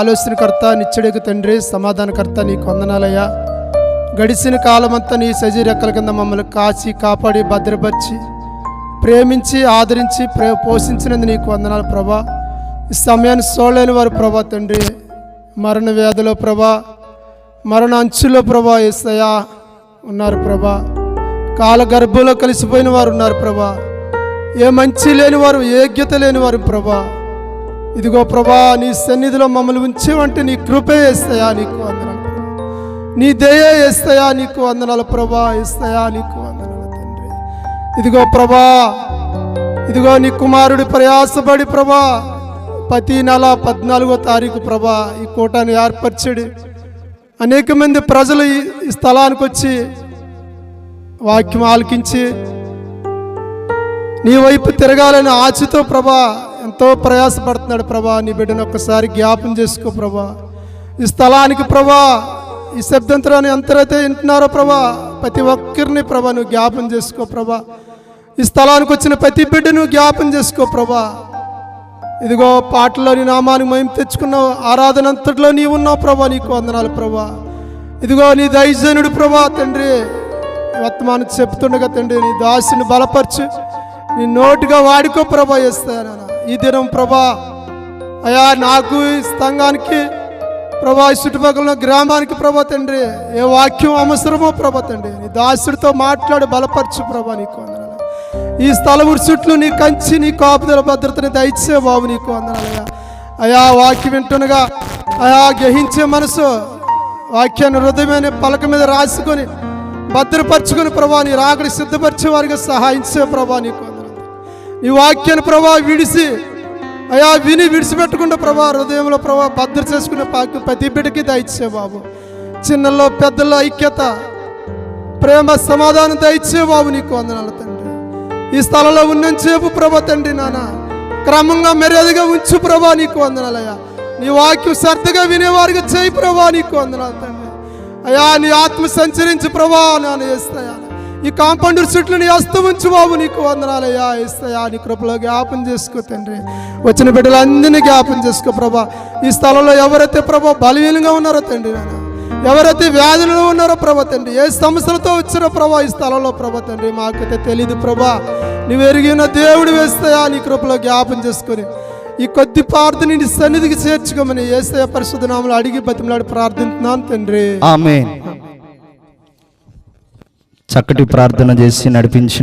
ఆలోచనకర్త, నిత్యుడికి తండ్రి, సమాధానకర్త, నీకు వందనాలయ్యా. గడిచిన కాలమంతా నీ సజీరెక్కల కింద మమ్మల్ని కాచి కాపాడి భద్రపరిచి ప్రేమించి ఆదరించి పోషించినందుకు నీకు వందనాలు ప్రభా. ఈ సమయాన్ని చూడలేని వారు ప్రభా తండ్రి, మరణ వ్యాధిలో ప్రభా, మరణ అంచులో ప్రభా యేసయ్యా ఉన్నారు ప్రభా. కాల గర్భంలో కలిసిపోయిన వారు ఉన్నారు ప్రభా. ఏ మంచి లేని వారు, యోగ్యత లేని వారు ప్రభా. ఇదిగో ప్రభా, నీ సన్నిధిలో మమ్మల్ని ఉంచేవంటే నీ కృపే యేసయ్యా నీకు వందనాలు. నీ దయ యేసయ్యా నీకు వందనాలు ప్రభా. యేసయ్యా నీకు వందనాలు తండ్రి. ఇదిగో ప్రభా, ఇదిగో నీ కుమారుడి ప్రయాసపడి ప్రభా ప్రతి నెల 14వ తారీఖు ప్రభా ఈ కూటాన్ని ఏర్పరిచాడు. అనేక మంది ప్రజలు ఈ స్థలానికి వచ్చి వాక్యం ఆలకించి నీ వైపు తిరగాలని ఆశతో ప్రభా ఎంతో ప్రయాసపడుతున్నాడు ప్రభా. నీ బిడ్డను ఒక్కసారి జ్ఞాపం చేసుకో ప్రభా. ఈ స్థలానికి ప్రభా, ఈ శబ్దంతరాన్ని ఎంతరైతే వింటున్నారో ప్రభా, ప్రతి ఒక్కరిని ప్రభా నువ్వు జ్ఞాపం చేసుకో ప్రభా. ఈ స్థలానికి వచ్చిన ప్రతి బిడ్డను జ్ఞాపం చేసుకో ప్రభా. ఇదిగో పాటల్లో నీ నామానికి మహిమ తెచ్చుకున్నావు, ఆరాధన అంతట్లో నీవు ఉన్నావు ప్రభా. నీకు వందనాలు ప్రభా. ఇదిగో నీ దైవజనుడు ప్రభా తండ్రి వర్తమానం చెప్తుండగా తండ్రి నీ దాసుని బలపరచు, నీ నోటిగా వాడుకో ప్రభా. చేస్తాను ఈ దినం ప్రభా అయా, నాకు ఈ సంఘానికి ప్రభా, ఈ చుట్టుపక్కల గ్రామానికి ప్రభా తండ్రి ఏ వాక్యం అవసరమో ప్రభా తండ్రి నీ దాసుడితో మాట్లాడి బలపరచు ప్రభా. నీకు వందనాలు. ఈ స్థలం చుట్టూ నీ కంచి, నీ కాపుదల భద్రతని దయచే బాబు. నీకు వందనాలయ్యా. అయా వాక్యం వింటుండగా అయా గ్రహించే మనసు, వాక్యాన్ని హృదయమైన పలక మీద రాసుకొని భద్రపరచుకొని ప్రభా నీ రాకడి సిద్ధపరిచే వారిగా సహాయించే ప్రభా. నీకు వందనాలు. నీ వాక్యాన్ని ప్రభా విడిసి అయా విడిచిపెట్టకుండా ప్రభా హృదయంలో ప్రభా భద్ర చేసుకునే ప్రతి బిడ్డకి దయచే బాబు. చిన్నల్లో పెద్దల్లో ఐక్యత, ప్రేమ, సమాధానం దయచే బాబు. నీకు వందనాలు తండ్రి. ఈ స్థలంలో ఉన్నంతసేపు ప్రభా తండ్రి నాన్న క్రమంగా మర్యాదగా ఉంచు ప్రభా. నీకు వందనాలయ్యా. నీ వాక్యం శ్రద్ధగా వినేవారిగా చేయి ప్రభా. నీకు వందనాలు తండ్రి. అయ్యా నీ ఆత్మ సంచరించి ప్రభా నాన్న వేస్తాయా. ఈ కాంపౌండ్ చుట్టూ నీ హస్తం ఉంచు బాబు. నీకు వందనాలయ్యా. వేస్తాయా నీ కృపలో జ్ఞాపం చేసుకో తండ్రి. వచ్చిన బిడ్డలందరినీ జ్ఞాపం చేసుకో ప్రభా. ఈ స్థలంలో ఎవరైతే ప్రభా బలహీనంగా ఉన్నారో తండ్రి నాన్న, ఎవరైతే వ్యాధులలో ఉన్నారో ప్రభా తండ్రి, ఏ సమస్యలతో వచ్చిన ప్రభా ఈ స్థలంలో ప్రభా తండ్రి మాకైతే తెలీదు ప్రభా. నువ్వు ఎరిగిన దేవుడు వేస్తాయా. నీ కృపలో జ్ఞాపం చేసుకొని ఈ కొద్ది ప్రార్థన నీ సన్నిధికి చేర్చుకోమని యేసయ్య పరిశుద్ధ నామములో అడిగి బతిమలాడి ప్రార్థిస్తున్నాను తండ్రి. ఆమేన్. చక్కటి ప్రార్థన చేసి నడిపించి